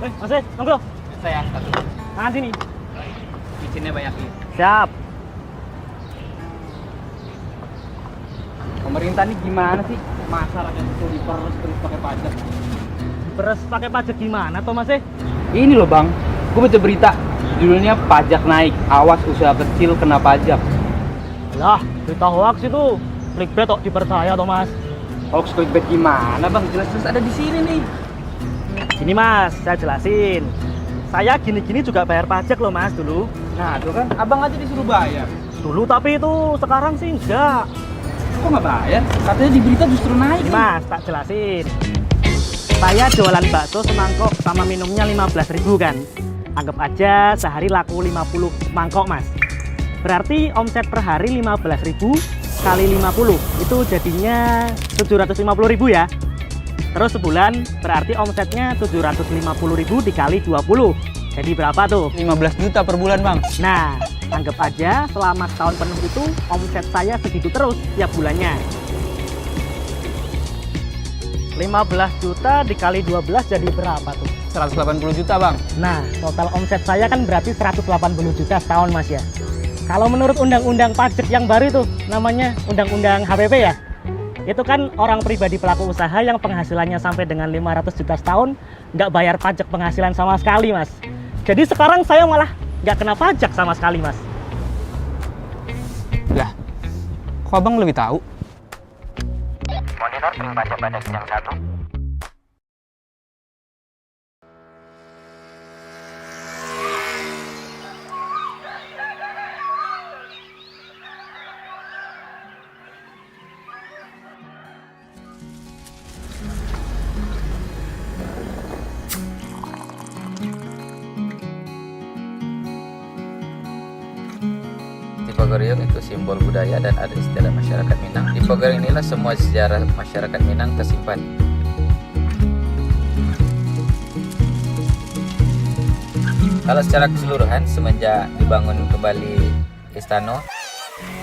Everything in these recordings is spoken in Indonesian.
Mas, monggo. Saya satu. Tangan sini. Izinnya banyakin. Siap. Pemerintah ini gimana sih? Masyarakat itu diperes terus pakai pajak. Beres pakai pajak gimana toh, Mas? Ini loh bang, gue baca berita. Judulnya pajak naik, awas usaha kecil kena pajak. Lah, berita hoax itu. Clickbait kok dipercaya toh, Mas. Hoax clickbait gimana bang? Jelas-jelas ada di sini nih. Gini, Mas, saya jelasin. Saya gini-gini juga bayar pajak loh, Mas, dulu. Nah tuh kan, abang aja disuruh bayar. Dulu tapi itu sekarang sih enggak. Kok nggak bayar? Katanya di berita justru naik. Ini, Mas, tak jelasin. Saya jualan bakso semangkok sama minumnya 15.000 kan. Anggap aja sehari laku 50 mangkok, Mas. Berarti omset per hari 15.000 kali 50 itu jadinya 750.000 ya. Terus sebulan berarti omsetnya 750.000 dikali 20. Jadi berapa tuh? 15 juta per bulan bang. Nah, anggap aja selama setahun penuh itu omset saya segitu terus tiap bulannya. 15 juta dikali 12 jadi berapa tuh? 180 juta bang. Nah, total omset saya kan berarti 180 juta setahun, Mas ya. Kalau menurut undang-undang pajak yang baru itu, namanya undang-undang HPP ya, itu kan orang pribadi pelaku usaha yang penghasilannya sampai dengan 500 juta setahun nggak bayar pajak penghasilan sama sekali, Mas. Jadi sekarang saya malah nggak kena pajak sama sekali, Mas. Lah, kok abang lebih tahu? Monitor pin pajak pada sidang 1. Dipogoreong itu simbol budaya dan ada istilah masyarakat Minang. Di Pogoreong inilah semua sejarah masyarakat Minang tersimpan. Kalau secara keseluruhan semenjak dibangun kembali Istana,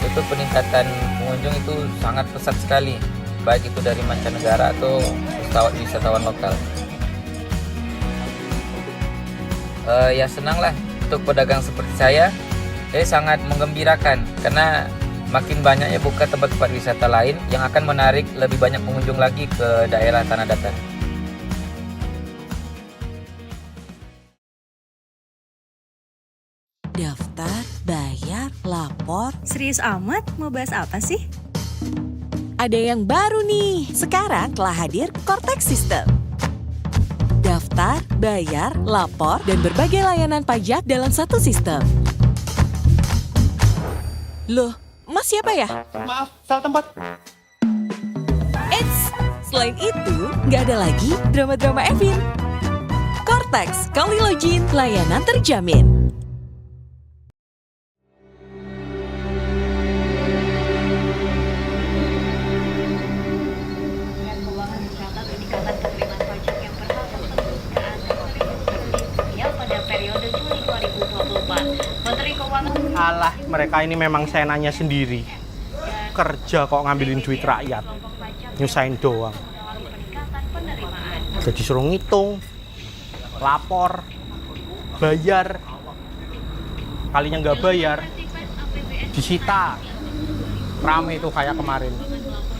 itu peningkatan pengunjung itu sangat pesat sekali, baik itu dari mancanegara atau wisatawan lokal. Ya senanglah untuk pedagang seperti saya sangat menggembirakan karena makin banyaknya buka tempat-tempat wisata lain yang akan menarik lebih banyak pengunjung lagi ke daerah Tanah Datar. Daftar, bayar, lapor. Serius amat? Mau bahas apa sih? Ada yang baru nih. Sekarang telah hadir Cortex System. Daftar, bayar, lapor, dan berbagai layanan pajak dalam satu sistem. Loh, Mas siapa ya? Maaf, salah tempat. Eits, selain itu, nggak ada lagi drama-drama Evin. Cortex, Kalilogin, layanan terjamin. Keuangan mencatat peningkatan penerimaan pajak yang berhak tertembus ke Anda pada periode Juli 2024. Menteri Keuangan Alah, mereka ini memang seenaknya sendiri. Kerja kok ngambilin duit rakyat. Nyusahin doang. peningkatan penerimaan. Jadi suruh ngitung, lapor, bayar. Kalinya nggak bayar, disita. Rame itu kayak kemarin.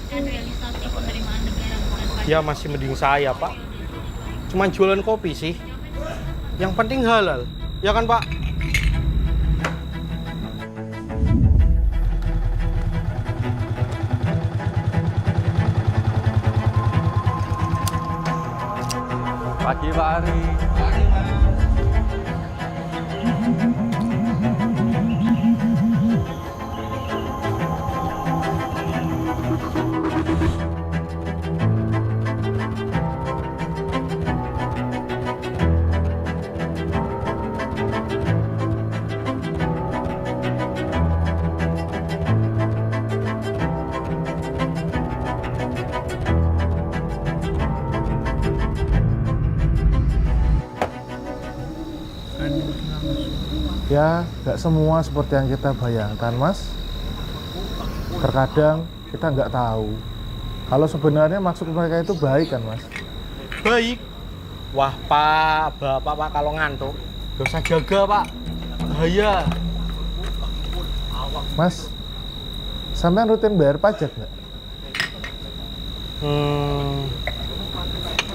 Realisasi penerimaan negara bulan pajak. Ya masih mending saya, Pak. Cuman jualan kopi sih. Yang penting halal. Ya kan, Pak? Pagi Pak Ari. Ya, nggak semua seperti yang kita bayangkan, Mas. Terkadang kita nggak tahu kalau sebenarnya maksud mereka itu baik kan, Mas. Baik. Wah Pak, Bapak kalau ngantuk gak usah jaga Pak, bahaya. Mas, sampean rutin bayar pajak nggak?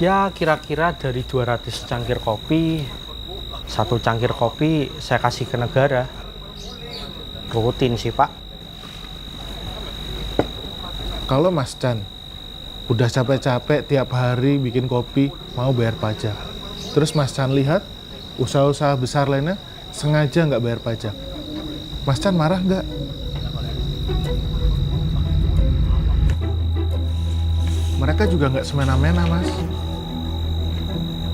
Ya kira-kira dari 200 cangkir kopi, 1 cangkir kopi saya kasih ke negara. Rutin sih Pak. Kalau Mas Chan udah capek-capek tiap hari bikin kopi, mau bayar pajak. Terus Mas Chan lihat usaha-usaha besar lainnya sengaja nggak bayar pajak. Mas Chan marah nggak? Mereka juga nggak semena-mena, Mas.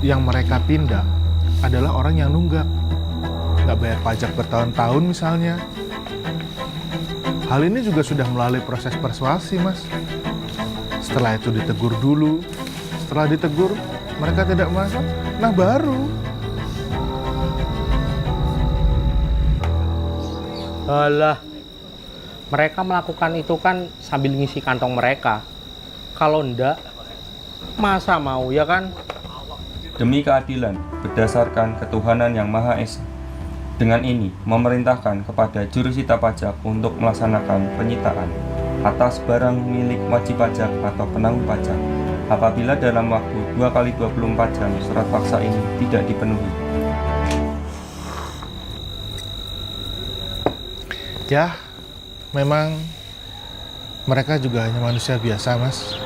Yang mereka tindak adalah orang yang nunggak. Nggak bayar pajak bertahun-tahun misalnya. Hal ini juga sudah melalui proses persuasi, Mas. Setelah itu ditegur dulu. Setelah ditegur, mereka tidak masuk. Nah, baru. Alah, mereka melakukan itu kan sambil ngisi kantong mereka. Kalau enggak, masa mau ya kan? Demi keadilan berdasarkan ketuhanan yang Maha Esa. Dengan ini, memerintahkan kepada jurusita pajak untuk melaksanakan penyitaan atas barang milik wajib pajak atau penanggung pajak apabila dalam waktu 2x24 jam surat paksa ini tidak dipenuhi. Ya, memang mereka juga hanya manusia biasa, Mas.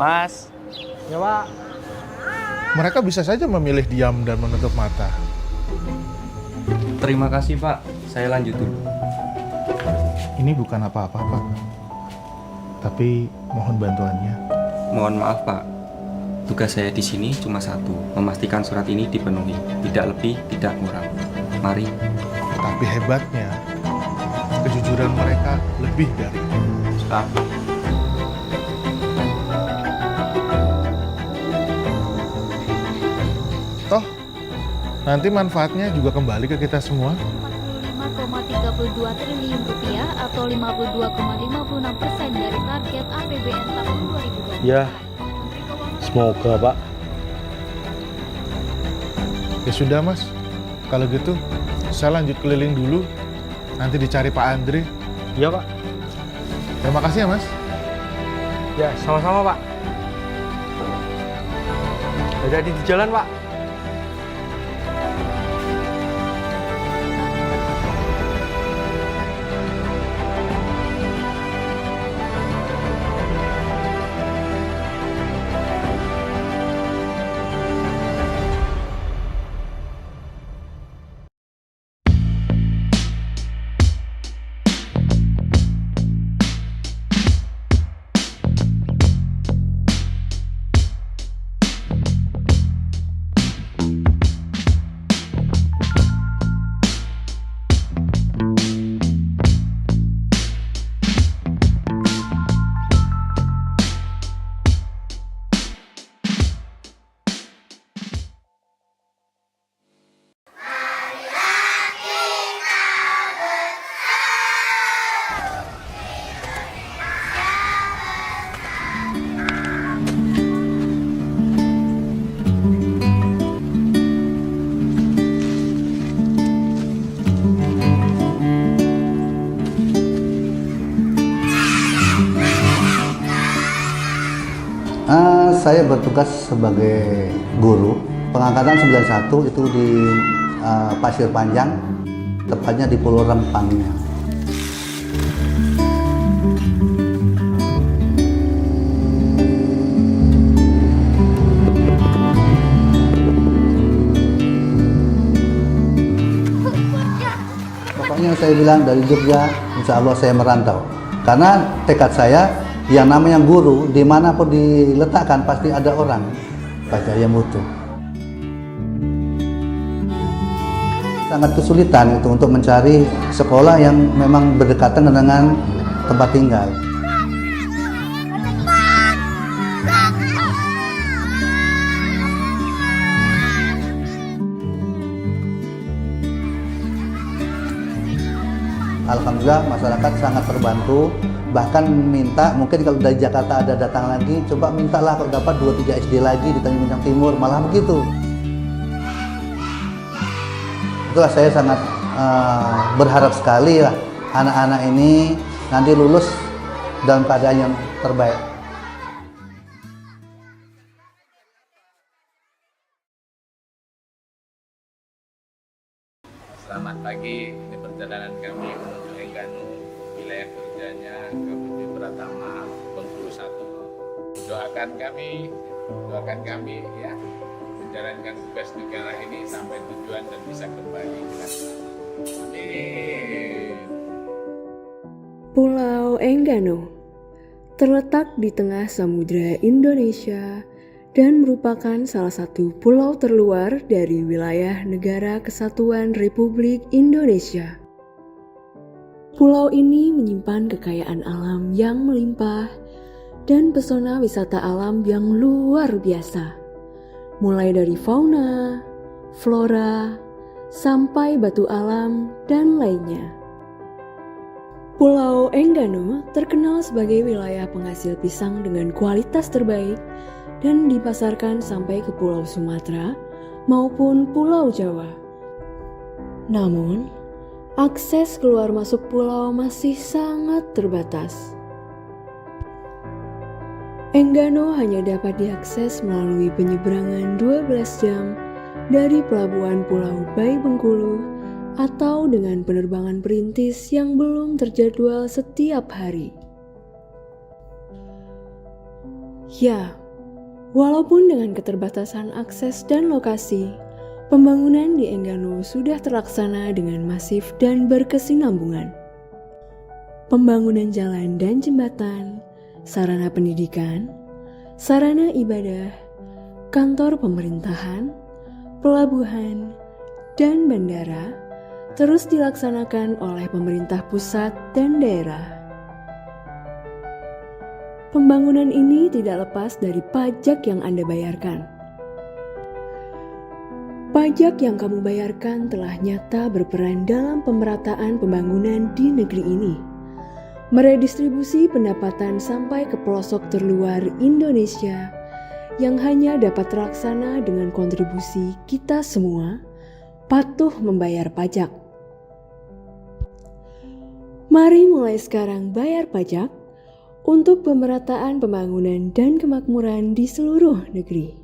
Mas, Ya Pak. Mereka bisa saja memilih diam dan menutup mata. Terima kasih Pak, saya lanjut dulu. Ini bukan apa-apa, Pak. Tapi mohon bantuannya. Mohon maaf Pak, tugas saya di sini cuma satu, memastikan surat ini dipenuhi, tidak lebih, tidak kurang. Mari. Tapi hebatnya, kejujuran mereka lebih dari itu. Stop. Toh, nanti manfaatnya juga kembali ke kita semua. 45,32 triliun rupiah atau 52,56% dari target APBN tahun 2020. Ya, semoga Pak. Ya sudah, Mas. Kalau gitu, saya lanjut keliling dulu. Nanti dicari Pak Andre. Ya Pak. Terima kasih ya, Mas. Ya, sama-sama Pak. Hati-hati di jalan Pak. Saya bertugas sebagai guru pengangkatan 91 itu di Pasir Panjang, tepatnya di Pulau Rempangnya. Pokoknya saya bilang dari Jogja, insya Allah saya merantau. Karena tekad saya, yang namanya guru, dimanapun diletakkan pasti ada orang percaya mutu. Sangat kesulitan itu untuk mencari sekolah yang memang berdekatan dengan tempat tinggal. Alhamdulillah masyarakat sangat terbantu, bahkan minta mungkin kalau dari Jakarta ada datang lagi, coba mintalah kalau dapat 2-3 SD lagi di Tanjung Pinang Timur, malah begitu. Itulah saya sangat berharap sekali lah anak-anak ini nanti lulus dalam keadaan yang terbaik. Selamat pagi, ini perjalanan kami menuju Engganu, wilayah kerjanya Kabupaten Pratama, Bengkulu 1. Doakan kami ya, menjalankan tugas negara ini sampai tujuan dan bisa kembali. Amin. Pulau Engganu terletak di tengah Samudra Indonesia dan merupakan salah satu pulau terluar dari wilayah Negara Kesatuan Republik Indonesia. Pulau ini menyimpan kekayaan alam yang melimpah dan pesona wisata alam yang luar biasa, mulai dari fauna, flora, sampai batu alam dan lainnya. Pulau Engganu terkenal sebagai wilayah penghasil pisang dengan kualitas terbaik dan dipasarkan sampai ke Pulau Sumatera maupun Pulau Jawa. Namun, akses keluar masuk pulau masih sangat terbatas. Engganu hanya dapat diakses melalui penyeberangan 12 jam dari pelabuhan Pulau Bayi Bengkulu atau dengan penerbangan perintis yang belum terjadwal setiap hari. Ya, walaupun dengan keterbatasan akses dan lokasi, pembangunan di Engganu sudah terlaksana dengan masif dan berkesinambungan. Pembangunan jalan dan jembatan, sarana pendidikan, sarana ibadah, kantor pemerintahan, pelabuhan, dan bandara terus dilaksanakan oleh pemerintah pusat dan daerah. Pembangunan ini tidak lepas dari pajak yang Anda bayarkan. Pajak yang kamu bayarkan telah nyata berperan dalam pemerataan pembangunan di negeri ini, meredistribusi pendapatan sampai ke pelosok terluar Indonesia yang hanya dapat terlaksana dengan kontribusi kita semua patuh membayar pajak. Mari mulai sekarang bayar pajak untuk pemerataan pembangunan dan kemakmuran di seluruh negeri.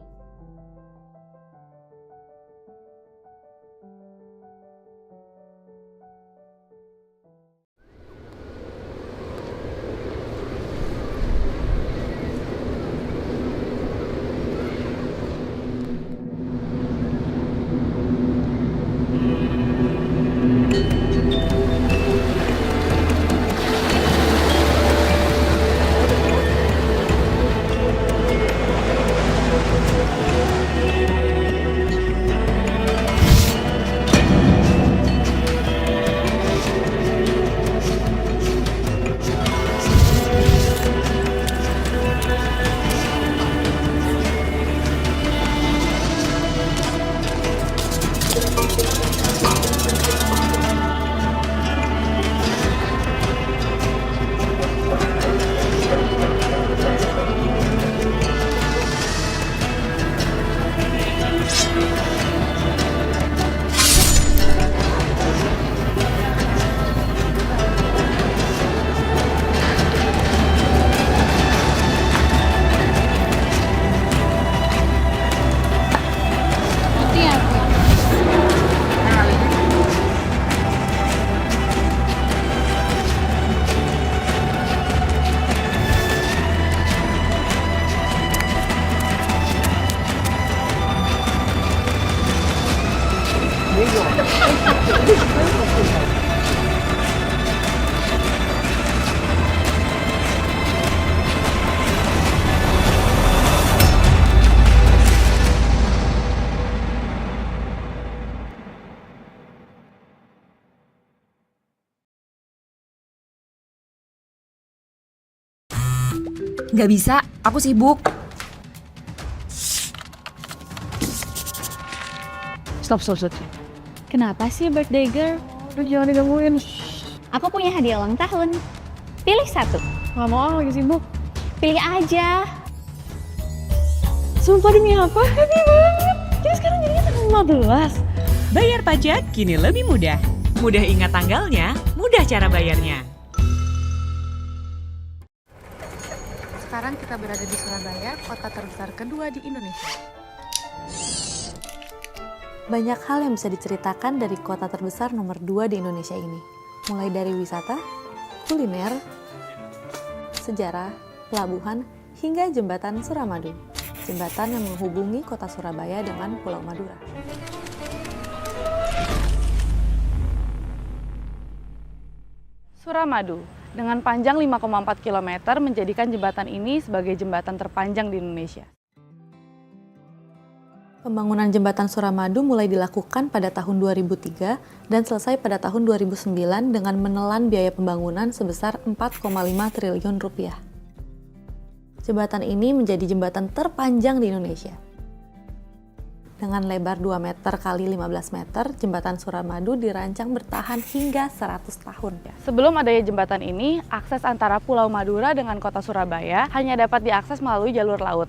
Nggak bisa, aku sibuk. Stop. Kenapa sih birthday girl? Lu jangan digangguin. Aku punya hadiah ulang tahun. Pilih satu. Nggak mau, lagi sibuk. Pilih aja. Sumpah demi apa? Happy banget. Jadi sekarang jadinya tanggal 15. Bayar pajak kini lebih mudah. Mudah ingat tanggalnya, mudah cara bayarnya. Sekarang kita berada di Surabaya, kota terbesar kedua di Indonesia. Banyak hal yang bisa diceritakan dari kota terbesar nomor 2 di Indonesia ini. Mulai dari wisata, kuliner, sejarah, pelabuhan, hingga jembatan Suramadu. Jembatan yang menghubungi kota Surabaya dengan Pulau Madura. Suramadu, dengan panjang 5,4 km menjadikan jembatan ini sebagai jembatan terpanjang di Indonesia. Pembangunan jembatan Suramadu mulai dilakukan pada tahun 2003 dan selesai pada tahun 2009 dengan menelan biaya pembangunan sebesar 4,5 triliun rupiah. Jembatan ini menjadi jembatan terpanjang di Indonesia. Dengan lebar 2 meter kali 15 meter, jembatan Suramadu dirancang bertahan hingga 100 tahun. Sebelum adanya jembatan ini, akses antara Pulau Madura dengan kota Surabaya hanya dapat diakses melalui jalur laut.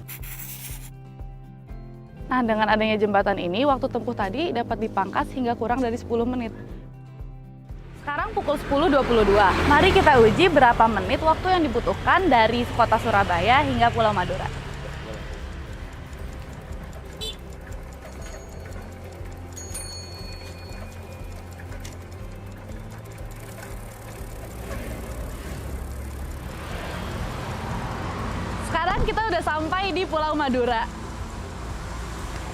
Nah, dengan adanya jembatan ini, waktu tempuh tadi dapat dipangkas hingga kurang dari 10 menit. Sekarang pukul 10.22. Mari kita uji berapa menit waktu yang dibutuhkan dari kota Surabaya hingga Pulau Madura. Sekarang kita udah sampai di Pulau Madura.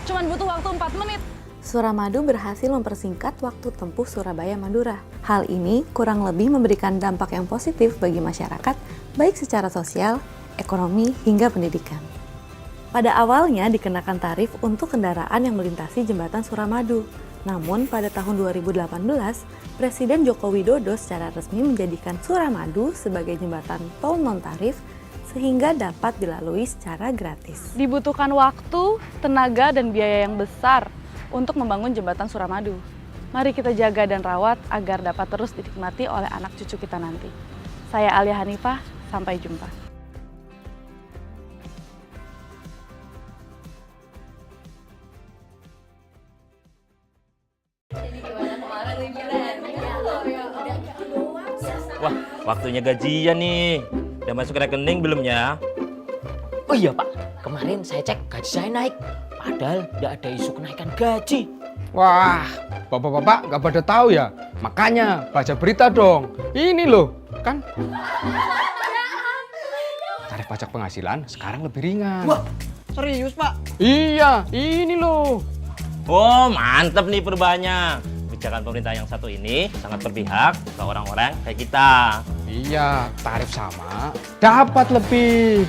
Cuman butuh waktu 4 menit. Suramadu berhasil mempersingkat waktu tempuh Surabaya-Madura. Hal ini kurang lebih memberikan dampak yang positif bagi masyarakat, baik secara sosial, ekonomi, hingga pendidikan. Pada awalnya dikenakan tarif untuk kendaraan yang melintasi jembatan Suramadu. Namun pada tahun 2018, Presiden Joko Widodo secara resmi menjadikan Suramadu sebagai jembatan tol non-tarif sehingga dapat dilalui secara gratis. Dibutuhkan waktu, tenaga, dan biaya yang besar untuk membangun jembatan Suramadu. Mari kita jaga dan rawat agar dapat terus dinikmati oleh anak cucu kita nanti. Saya Alia Hanifah, sampai jumpa. Wah, waktunya gajian nih. Udah masuk rekening belum ya? Oh iya Pak, kemarin saya cek gaji saya naik. Padahal nggak ada isu kenaikan gaji. Wah, bapak-bapak nggak pada tahu ya? Makanya baca berita dong. Ini loh, kan? Tarif pajak penghasilan sekarang lebih ringan. Wah, serius Pak? Iya, ini loh. Oh, mantep nih perubahannya. Kebijakan pemerintah yang satu ini sangat berpihak ke orang-orang kayak kita. Iya, tarif sama, dapat lebih.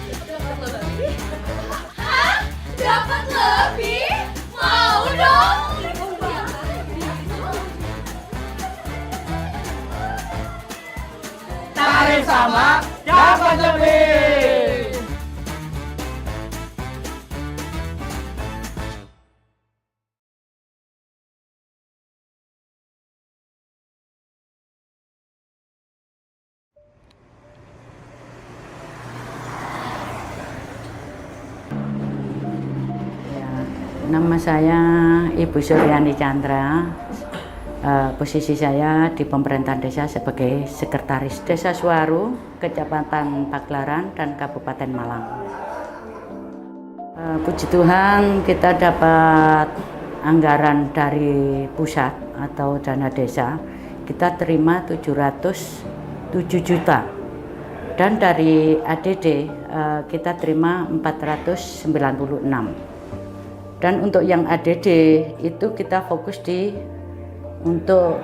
Dapat lebih? Mau dong! Tarif sama, dapat lebih! Nama saya Ibu Suryani Chandra. Posisi saya di pemerintahan desa sebagai Sekretaris Desa Suwaru, Kecamatan Pagelaran, dan Kabupaten Malang. Puji Tuhan kita dapat anggaran dari pusat atau dana desa. Kita terima 707 juta. Dan dari ADD kita terima 496. Dan untuk yang ADD itu kita fokus untuk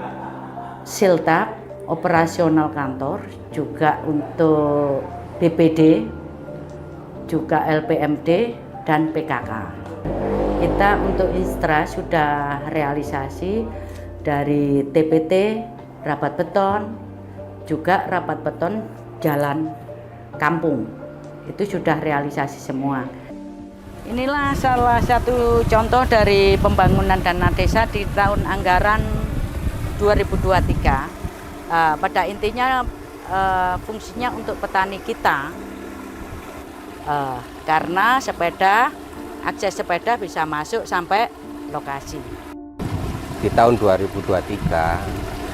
siltap, operasional kantor, juga untuk BPD, juga LPMD, dan PKK. Kita untuk Instra sudah realisasi dari TPT, rapat beton, juga rapat beton jalan kampung. Itu sudah realisasi semua. Inilah salah satu contoh dari pembangunan dana desa di tahun anggaran 2023. Pada intinya fungsinya untuk petani kita, karena akses sepeda bisa masuk sampai lokasi. Di tahun 2023,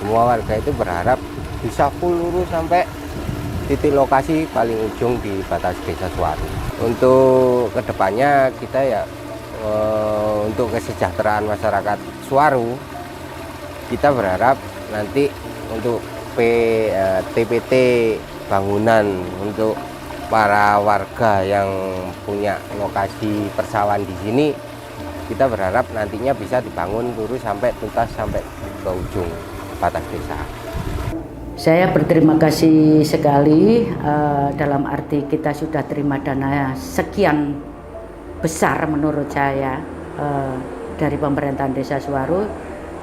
semua warga itu berharap bisa full lurus sampai titik lokasi paling ujung di batas Desa Suwaru. Untuk kedepannya kita ya untuk kesejahteraan masyarakat Suwaru, kita berharap nanti untuk TPT bangunan untuk para warga yang punya lokasi persawahan di sini, kita berharap nantinya bisa dibangun lurus sampai tuntas sampai ke ujung batas desa. Saya berterima kasih sekali dalam arti kita sudah terima dana sekian besar menurut saya dari pemerintahan Desa Suwaru,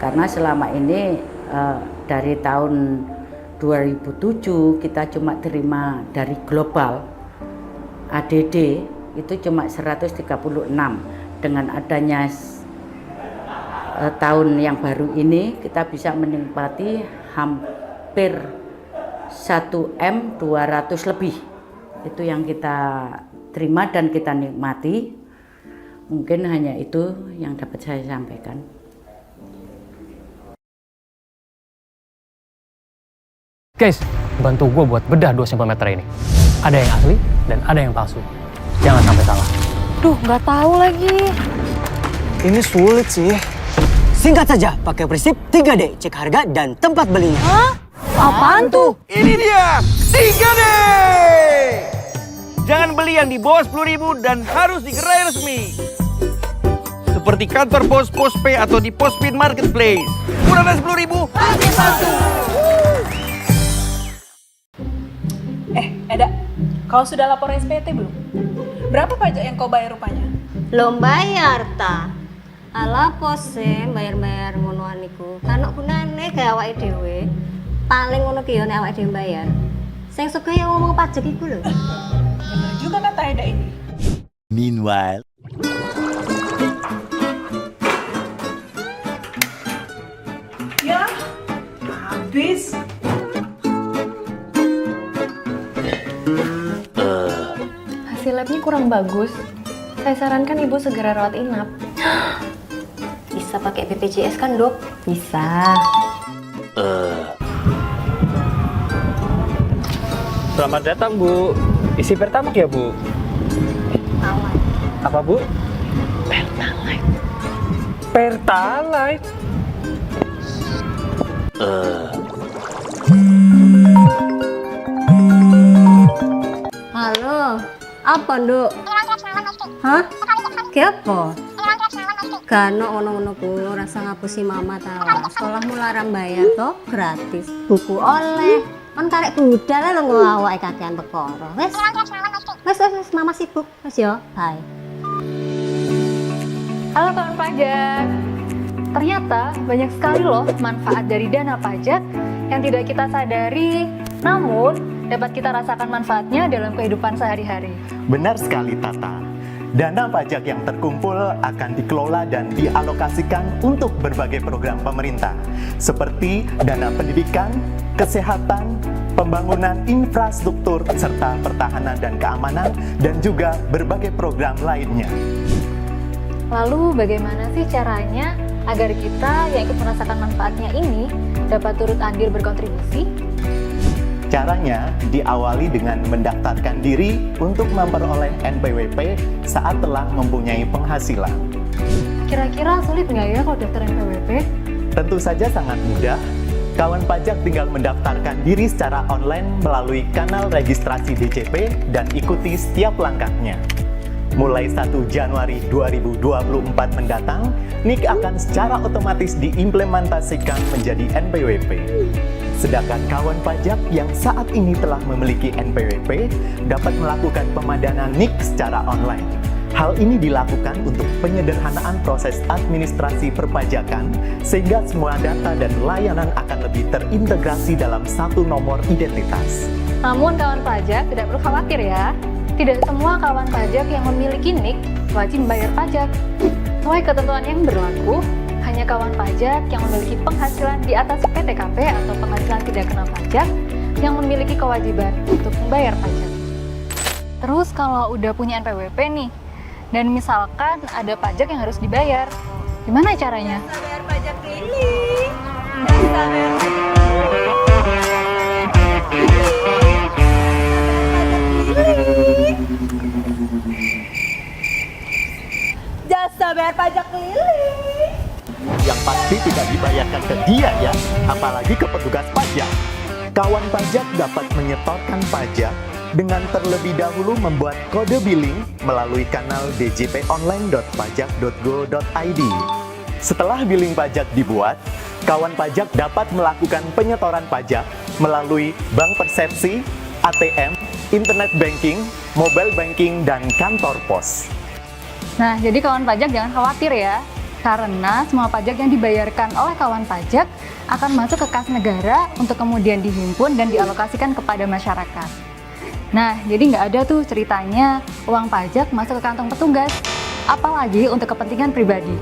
karena selama ini dari tahun 2007 kita cuma terima dari global ADD itu cuma 136. Dengan adanya tahun yang baru ini kita bisa menikmati hampir 1M 200 lebih. Itu yang kita terima dan kita nikmati. Mungkin hanya itu yang dapat saya sampaikan. Guys, bantu gue buat bedah 2 cm ini. Ada yang asli dan ada yang palsu. Jangan sampai salah. Duh, nggak tahu lagi. Ini sulit sih. Singkat saja, pakai prinsip 3D. Cek harga dan tempat belinya. Hah? Apaan tuh? Ini dia, 3D! Jangan beli yang di bawah 10.000 dan harus di gerai resmi. Seperti kantor pos, Postpay atau di Postpin Marketplace. Kurang dari 10.000, pasti satu. Eda, kau sudah lapor SPT belum? Berapa pajak yang kau bayar rupanya? Belum bayar ta. Ala pose bayar-bayar ngonoan iku. Kan gunane gawe awake dhewe. Paling ngono ki yo nek awake dhewe bayar. Sing suka yang ngomong pajak iku lho. Benar juga kata Eda ini. Meanwhile, ya, habis. Hasil labnya kurang bagus. Saya sarankan ibu segera rawat inap. Bisa pakai BPJS kan, Dok? Bisa. Selamat datang, Bu. Isi Pertamax ya, Bu? Apa, Bu? Pertalite. Pertalite? Halo, apa, Nduk? Hah? Ki apa? Gano ngono-ngono ku, rasa ngapusi mama tawa. Sekolahmu larang bayar toh, gratis. Buku oleh. Kan karek budal lho ngawake kakean perkara. Wes, mama sibuk. Wes yo, bye. Halo kawan pajak. Ternyata banyak sekali loh manfaat dari dana pajak yang tidak kita sadari, namun dapat kita rasakan manfaatnya dalam kehidupan sehari-hari. Benar sekali, Tata. Dana pajak yang terkumpul akan dikelola dan dialokasikan untuk berbagai program pemerintah, seperti dana pendidikan, kesehatan, pembangunan infrastruktur, serta pertahanan dan keamanan, dan juga berbagai program lainnya. Lalu bagaimana sih caranya agar kita yang ikut merasakan manfaatnya ini dapat turut andil berkontribusi? Caranya diawali dengan mendaftarkan diri untuk memperoleh NPWP saat telah mempunyai penghasilan. Kira-kira sulit nggak ya kalau daftar NPWP? Tentu saja sangat mudah. Kawan pajak tinggal mendaftarkan diri secara online melalui kanal registrasi DCP dan ikuti setiap langkahnya. Mulai 1 Januari 2024 mendatang, NIK akan secara otomatis diimplementasikan menjadi NPWP. Sedangkan kawan pajak yang saat ini telah memiliki NPWP dapat melakukan pemadanan NIK secara online. Hal ini dilakukan untuk penyederhanaan proses administrasi perpajakan sehingga semua data dan layanan akan lebih terintegrasi dalam satu nomor identitas. Namun kawan pajak tidak perlu khawatir ya. Tidak semua kawan pajak yang memiliki NIK wajib membayar pajak. Sesuai ketentuan yang berlaku, hanya hanya kawan pajak yang memiliki penghasilan di atas PTKP atau penghasilan tidak kena pajak yang memiliki kewajiban untuk membayar pajak. Terus kalau udah punya NPWP nih, dan misalkan ada pajak yang harus dibayar, gimana caranya? Bayar pajak keliling. Bayar jasa bayar pajak keliling. Yang pasti tidak dibayarkan ke dia ya, apalagi ke petugas pajak. Kawan pajak dapat menyetorkan pajak dengan terlebih dahulu membuat kode billing melalui kanal djponline.pajak.go.id. Setelah billing pajak dibuat, kawan pajak dapat melakukan penyetoran pajak melalui bank persepsi, ATM, internet banking, mobile banking, dan kantor pos. Nah, jadi kawan pajak jangan khawatir ya, karena semua pajak yang dibayarkan oleh kawan pajak akan masuk ke kas negara untuk kemudian dihimpun dan dialokasikan kepada masyarakat. Nah, jadi nggak ada tuh ceritanya uang pajak masuk ke kantong petugas, apalagi untuk kepentingan pribadi.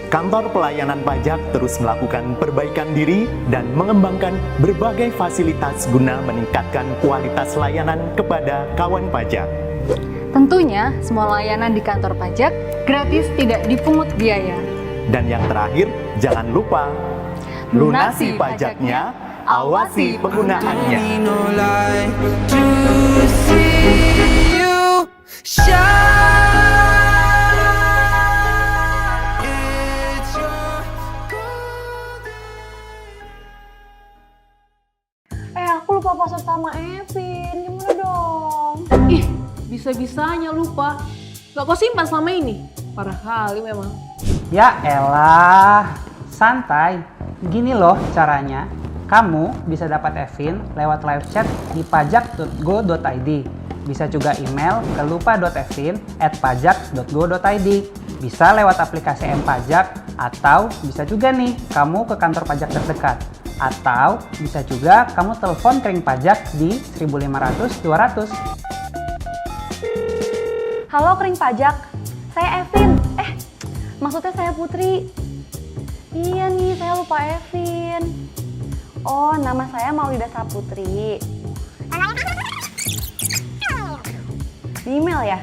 Kantor Pelayanan Pajak terus melakukan perbaikan diri dan mengembangkan berbagai fasilitas guna meningkatkan kualitas layanan kepada kawan pajak. Tentunya, semua layanan di kantor pajak gratis, tidak dipungut biaya. Dan yang terakhir, jangan lupa lunasi pajaknya, awasi penggunaannya. Aku lupa password sama Evin, gimana dong? Ih, bisa-bisanya lupa. Gak kau simpan selama ini? Parah kali memang. Ya elah, santai. Gini loh caranya. Kamu bisa dapat Evin lewat live chat di pajak.go.id. Bisa juga email ke lupa.evin@pajak.go.id. Bisa lewat aplikasi M-Pajak, atau bisa juga nih kamu ke kantor pajak terdekat. Atau bisa juga kamu telepon kering pajak di 1.500-200. Halo kering pajak, saya Evin. Maksudnya saya Putri. Iya nih, saya lupa Evin. Oh, nama saya Maulida Saputri. Di email ya?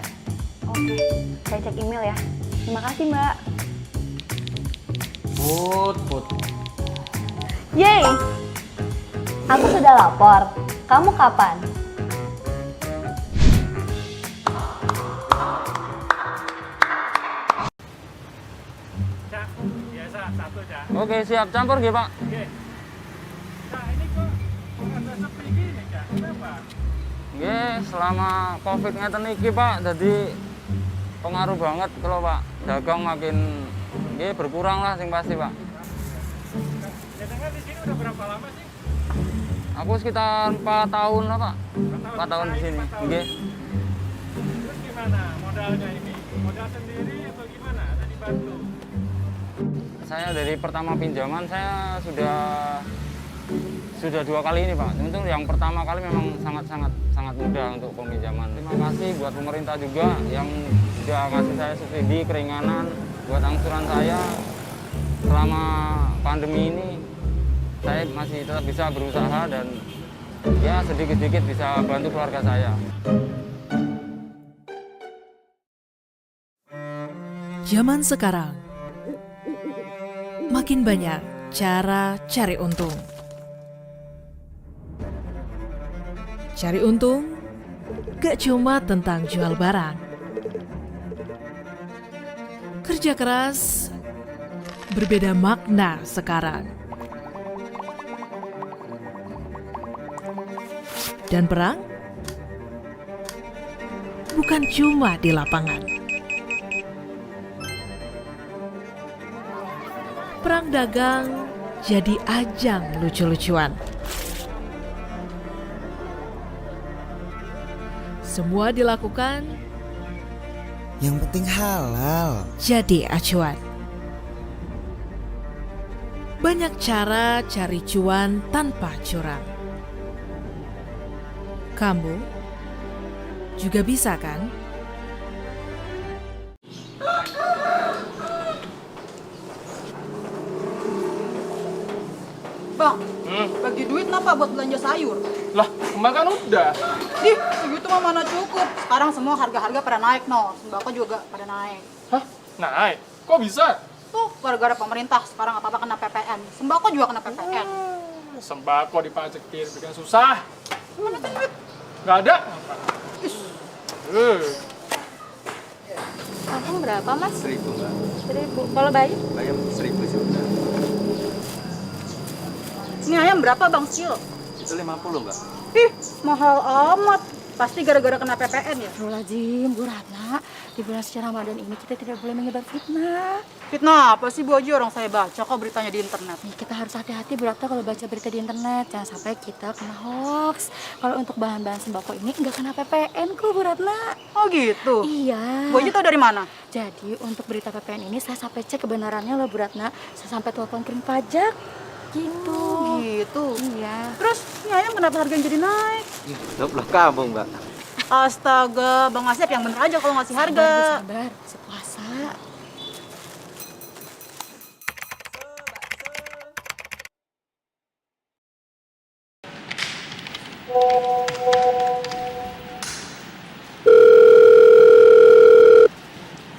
Oke, saya cek email ya. Terima kasih, Mbak. Put. Yeay! Aku sudah lapor. Kamu kapan? Oke, siap. Campur nggih, Pak. Nggih, selama Covid ngeten iki, Pak, jadi pengaruh banget kalau Pak. Dagang makin nggih berkurang lah sing pasti, Pak. Dagangan di sini udah berapa lama sih? Aku sekitar 4 tahun lah, Pak. 4 tahun di sini. Nggih. Terus gimana modalnya ini? Modal sendiri atau gimana? Ada dibantu? Saya dari pertama pinjaman saya sudah 2 kali ini, Pak. Untuk yang pertama kali memang sangat mudah untuk peminjaman. Terima kasih buat pemerintah juga yang sudah ngasih saya subsidi keringanan buat angsuran saya. Selama pandemi ini saya masih tetap bisa berusaha dan ya sedikit-sedikit bisa bantu keluarga saya. Zaman sekarang makin banyak cara cari untung. Cari untung gak cuma tentang jual barang. Kerja keras berbeda makna sekarang. Dan perang bukan cuma di lapangan. Perang dagang jadi ajang lucu-lucuan. Semua dilakukan yang penting halal. Jadi acuan. Banyak cara cari cuan tanpa curang. Kamu juga bisa kan? Bang, bagi duit kenapa buat belanja sayur? Lah, kemarin kan udah. Ih, segitu mah mana cukup. Sekarang semua harga-harga pada naik, no. Sembako juga pada naik. Hah? Naik? Kok bisa? Tuh, gara-gara pemerintah sekarang apa-apa kena PPN. Sembako juga kena PPN. Sembako dipajekin, bikin susah. Mana duit? Nggak ada? Kangkung berapa, Mas? 1.000, Mbak. 1.000. Kalau bayam? Bayam 1.000 sudah. Ini ayam berapa, Bang, sekilo? Itu 50, Mbak. Ih, mahal amat. Pasti gara-gara kena PPN ya? Astagfirullahaladzim, Bu Ratna. Di bulan suci Ramadan ini kita tidak boleh menyebar fitnah. Fitnah apa sih, Bu Haji? Orang saya baca kok beritanya di internet. Nih, kita harus hati-hati Bu Ratna kalau baca berita di internet. Jangan sampai kita kena hoax. Kalau untuk bahan-bahan sembako ini nggak kena PPN kok, Bu Ratna. Oh gitu? Iya. Bu Haji tahu dari mana? Jadi untuk berita PPN ini saya sampai cek kebenarannya loh Bu Ratna. Saya sampai telepon kering pajak. Gitu. Gitu? Iya. Terus ini ayam kenapa harganya jadi naik? Doblah kamu, Mbak. Astaga, Bang Asep yang bener aja kalau ngasih harga. Sabar, sepuasa.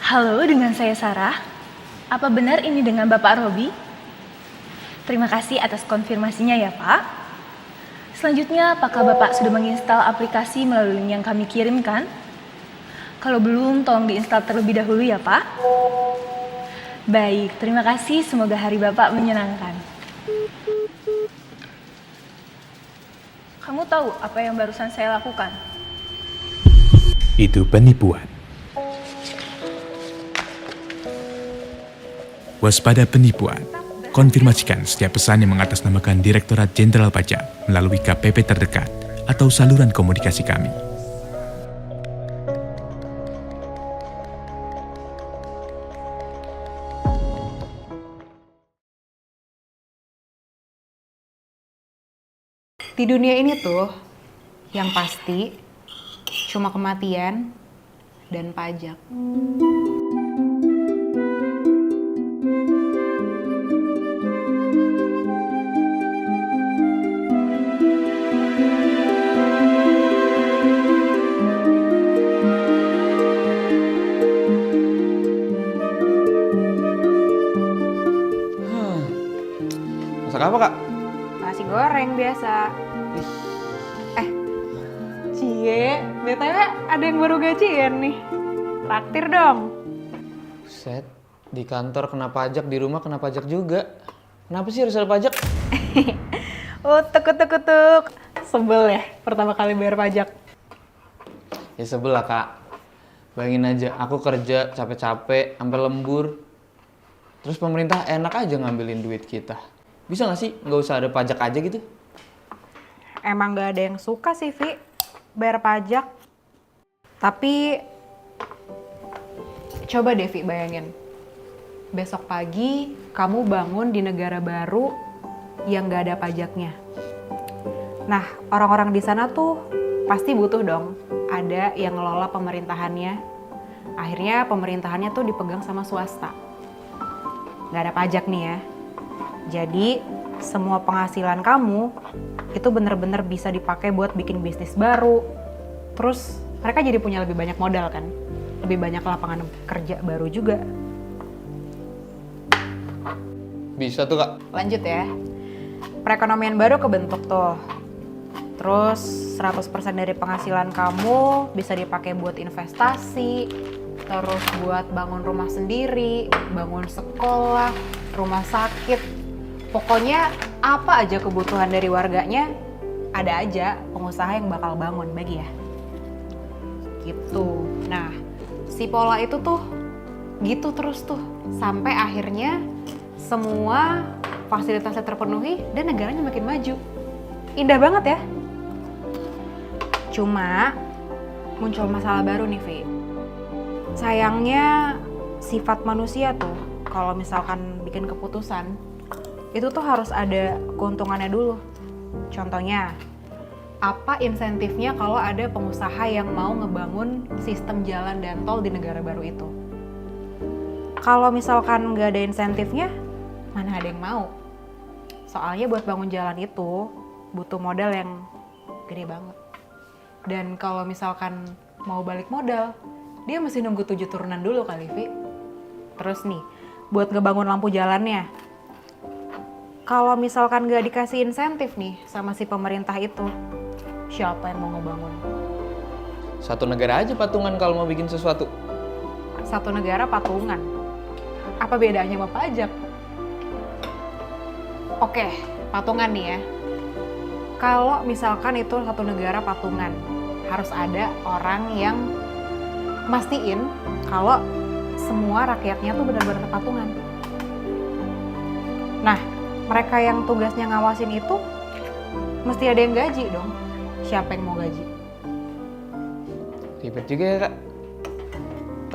Halo, dengan saya Sarah. Apa benar ini dengan Bapak Robi? Terima kasih atas konfirmasinya ya, Pak. Selanjutnya, apakah Bapak sudah menginstal aplikasi melalui link yang kami kirimkan? Kalau belum, tolong diinstal terlebih dahulu ya, Pak. Baik, terima kasih. Semoga hari Bapak menyenangkan. Kamu tahu apa yang barusan saya lakukan? Itu penipuan. Waspada penipuan. Konfirmasikan setiap pesan yang mengatasnamakan Direktorat Jenderal Pajak melalui KPP terdekat atau saluran komunikasi kami. Di dunia ini tuh, yang pasti cuma kematian dan pajak. Masak apa, Kak? Nasi goreng biasa. Cie, BTW ada yang baru gajian nih. Traktir dong. Buset, di kantor kena pajak, di rumah kena pajak juga. Kenapa sih harus ada pajak? Utuk. Sebel ya pertama kali bayar pajak. Ya sebel lah, Kak. Bayangin aja, aku kerja capek-capek, sampai lembur. Terus pemerintah enak aja ngambilin duit kita. Bisa gak sih nggak usah ada pajak aja gitu? Emang gak ada yang suka sih, Vi, bayar pajak. Tapi coba deh, Vi, bayangin. Besok pagi kamu bangun di negara baru yang gak ada pajaknya. Nah, orang-orang di sana tuh pasti butuh dong ada yang ngelola pemerintahannya. Akhirnya pemerintahannya tuh dipegang sama swasta. Gak ada pajak nih ya. Jadi semua penghasilan kamu itu bener-bener bisa dipakai buat bikin bisnis baru. Terus mereka jadi punya lebih banyak modal kan. Lebih banyak lapangan kerja baru juga. Bisa tuh, Kak. Lanjut ya. Perekonomian baru kebentuk tuh. Terus 100% dari penghasilan kamu bisa dipakai buat investasi. Terus buat bangun rumah sendiri, bangun sekolah, rumah sakit. Pokoknya apa aja kebutuhan dari warganya, ada aja pengusaha yang bakal bangun bagi ya. Gitu. Nah, si pola itu tuh gitu terus tuh. Sampai akhirnya semua fasilitasnya terpenuhi dan negaranya makin maju. Indah banget ya. Cuma muncul masalah baru nih, Vi. Sayangnya sifat manusia tuh kalau misalkan bikin keputusan itu tuh harus ada keuntungannya dulu. Contohnya, apa insentifnya kalau ada pengusaha yang mau ngebangun sistem jalan dan tol di negara baru itu? Kalau misalkan nggak ada insentifnya, mana ada yang mau? Soalnya buat bangun jalan itu butuh modal yang gede banget. Dan kalau misalkan mau balik modal, dia mesti nunggu 7 turunan dulu kali, Vi. Terus nih, buat ngebangun lampu jalannya, kalau misalkan gak dikasih insentif nih sama si pemerintah itu, siapa yang mau ngebangun? Satu negara aja patungan kalau mau bikin sesuatu. Satu negara patungan? Apa bedanya sama pajak? Oke, patungan nih ya. Kalau misalkan itu satu negara patungan, harus ada orang yang mastiin kalau semua rakyatnya tuh benar-benar patungan. Nah, mereka yang tugasnya ngawasin itu mesti ada yang gaji dong. Siapa yang mau gaji? Ribet juga ya, Kak.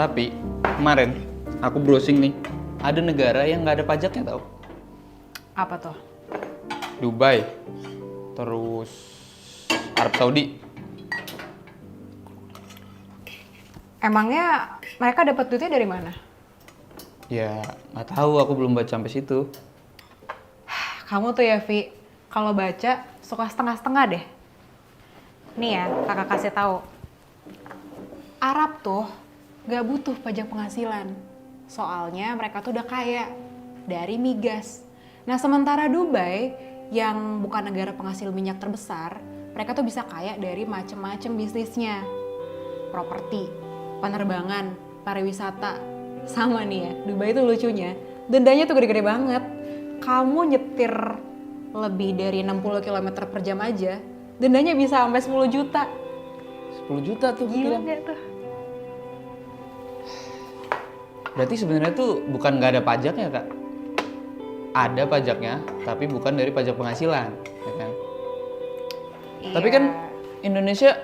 Tapi kemarin aku browsing nih, ada negara yang nggak ada pajaknya tau. Apa tuh? Dubai, terus Arab Saudi. Emangnya mereka dapat duitnya dari mana? Ya nggak tahu, aku belum baca sampai situ. Kamu tuh ya, Vi, kalau baca suka setengah-setengah deh. Nih ya, kakak kasih tahu. Arab tuh gak butuh pajak penghasilan. Soalnya mereka tuh udah kaya dari migas. Nah, sementara Dubai yang bukan negara penghasil minyak terbesar, mereka tuh bisa kaya dari macem-macem bisnisnya. Properti, penerbangan, pariwisata. Sama nih ya, Dubai itu lucunya, dendanya tuh gede-gede banget. Kamu nyetir lebih dari 60 km per jam aja, dendanya bisa sampai 10 juta. 10 juta tuh. Gila gak tuh? Berarti sebenarnya tuh bukan nggak ada pajaknya, Kak. Ada pajaknya, tapi bukan dari pajak penghasilan, ya kan? Iya. Tapi kan Indonesia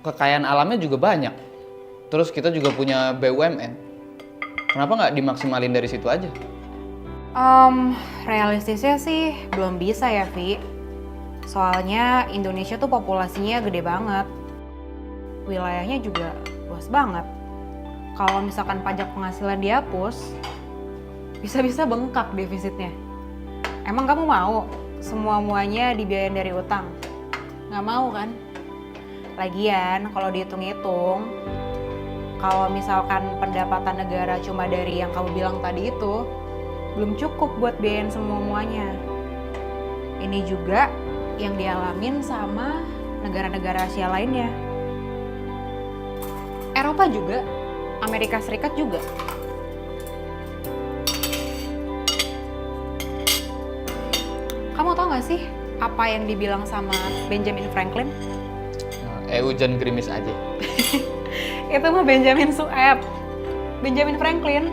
kekayaan alamnya juga banyak. Terus kita juga punya BUMN. Kenapa nggak dimaksimalin dari situ aja? Realistisnya sih belum bisa ya, Vi. Soalnya Indonesia tuh populasinya gede banget. Wilayahnya juga luas banget. Kalau misalkan pajak penghasilan dihapus, bisa-bisa bengkak defisitnya. Emang kamu mau semua-muanya dibiayain dari utang? Nggak mau kan? Lagian kalau dihitung-hitung, kalau misalkan pendapatan negara cuma dari yang kamu bilang tadi itu, belum cukup buat biayain semua-muanya. Ini juga yang dialamin sama negara-negara Asia lainnya. Eropa juga, Amerika Serikat juga. Kamu tau gak sih apa yang dibilang sama Benjamin Franklin? Hujan gerimis aja. Itu mah Benjamin Sueb. Benjamin Franklin.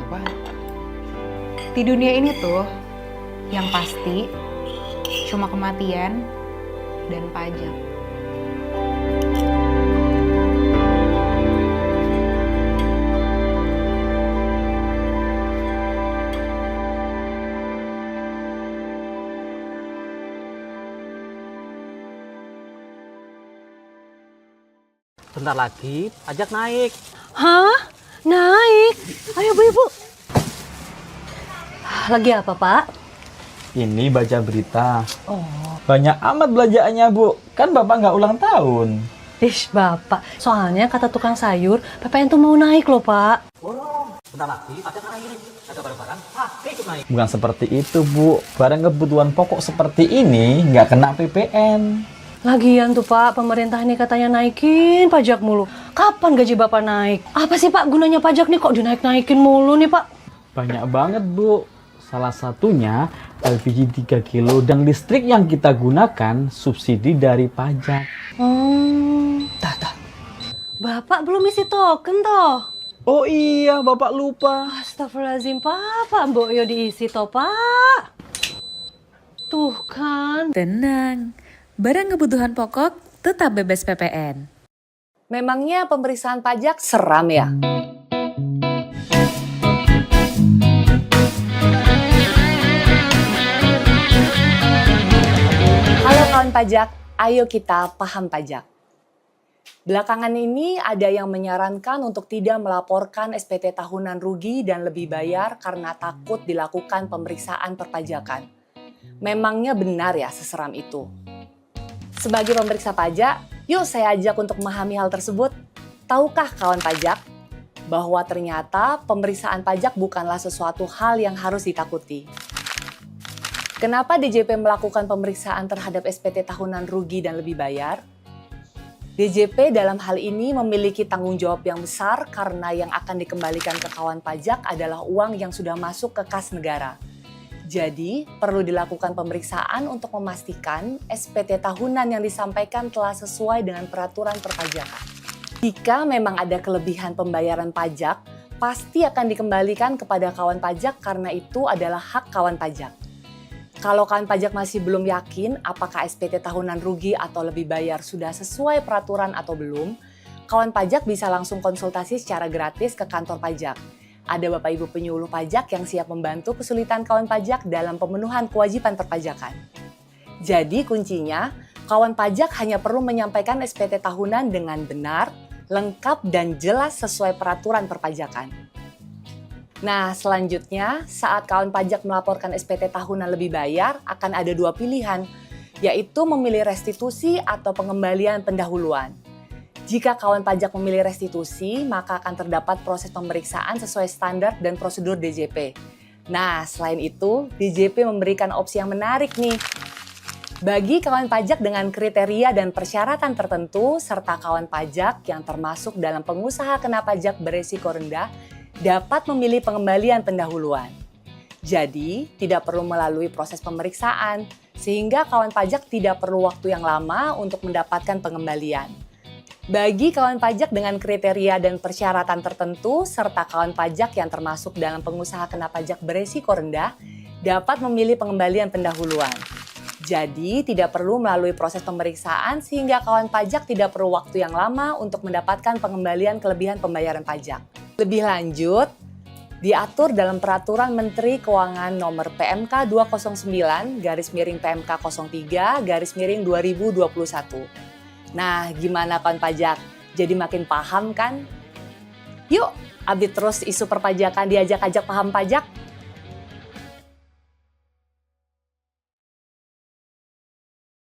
Apa? Di dunia ini tuh yang pasti cuma kematian dan pajak. Bentar lagi pajak naik. Hah? Naik? Ayo Bu, lagi apa Pak? Ini baca berita. Oh. Banyak amat belanjaannya Bu. Kan Bapak nggak ulang tahun. Ish Bapak, soalnya kata tukang sayur, PPN tuh mau naik loh Pak. Bentar lagi pajak naik. Ada barang-barang ikut naik. Bukan seperti itu Bu. Barang kebutuhan pokok seperti ini nggak kena PPN. Lagian tuh Pak, pemerintah ini katanya naikin pajak mulu. Kapan gaji Bapak naik? Apa sih Pak gunanya pajak nih kok dinaik-naikin mulu nih Pak? Banyak banget Bu. Salah satunya LPG 3 kilo dan listrik yang kita gunakan subsidi dari pajak. Tata. Bapak belum isi token toh? Oh iya, Bapak lupa. Astagfirullahaladzim Pak Mbok yo diisi toh Pak. Tuh kan. Tenang. Barang kebutuhan pokok tetap bebas PPN. Memangnya pemeriksaan pajak seram ya? Halo kawan pajak, ayo kita paham pajak. Belakangan ini ada yang menyarankan untuk tidak melaporkan SPT tahunan rugi dan lebih bayar karena takut dilakukan pemeriksaan perpajakan. Memangnya benar ya seseram itu? Sebagai pemeriksa pajak, yuk saya ajak untuk memahami hal tersebut. Tahukah kawan pajak bahwa ternyata pemeriksaan pajak bukanlah sesuatu hal yang harus ditakuti? Kenapa DJP melakukan pemeriksaan terhadap SPT tahunan rugi dan lebih bayar? DJP dalam hal ini memiliki tanggung jawab yang besar karena yang akan dikembalikan ke kawan pajak adalah uang yang sudah masuk ke kas negara. Jadi, perlu dilakukan pemeriksaan untuk memastikan SPT tahunan yang disampaikan telah sesuai dengan peraturan perpajakan. Jika memang ada kelebihan pembayaran pajak, pasti akan dikembalikan kepada kawan pajak karena itu adalah hak kawan pajak. Kalau kawan pajak masih belum yakin apakah SPT tahunan rugi atau lebih bayar sudah sesuai peraturan atau belum, kawan pajak bisa langsung konsultasi secara gratis ke kantor pajak. Ada Bapak Ibu penyuluh pajak yang siap membantu kesulitan kawan pajak dalam pemenuhan kewajiban perpajakan. Jadi kuncinya, kawan pajak hanya perlu menyampaikan SPT tahunan dengan benar, lengkap dan jelas sesuai peraturan perpajakan. Nah, selanjutnya saat kawan pajak melaporkan SPT tahunan lebih bayar akan ada dua pilihan, yaitu memilih restitusi atau pengembalian pendahuluan. Jika kawan pajak memilih restitusi, maka akan terdapat proses pemeriksaan sesuai standar dan prosedur DJP. Nah, selain itu, DJP memberikan opsi yang menarik nih. Bagi kawan pajak dengan kriteria dan persyaratan tertentu, serta kawan pajak yang termasuk dalam pengusaha kena pajak beresiko rendah, dapat memilih pengembalian pendahuluan. Jadi, tidak perlu melalui proses pemeriksaan, sehingga kawan pajak tidak perlu waktu yang lama untuk mendapatkan pengembalian. Bagi kawan pajak dengan kriteria dan persyaratan tertentu, serta kawan pajak yang termasuk dalam pengusaha kena pajak beresiko rendah, dapat memilih pengembalian pendahuluan. Jadi, tidak perlu melalui proses pemeriksaan sehingga kawan pajak tidak perlu waktu yang lama untuk mendapatkan pengembalian kelebihan pembayaran pajak. Lebih lanjut, diatur dalam Peraturan Menteri Keuangan Nomor PMK 209/PMK 03/2021. Nah, gimana kawan pajak? Jadi makin paham kan? Yuk, update terus isu perpajakan diajak-ajak paham pajak.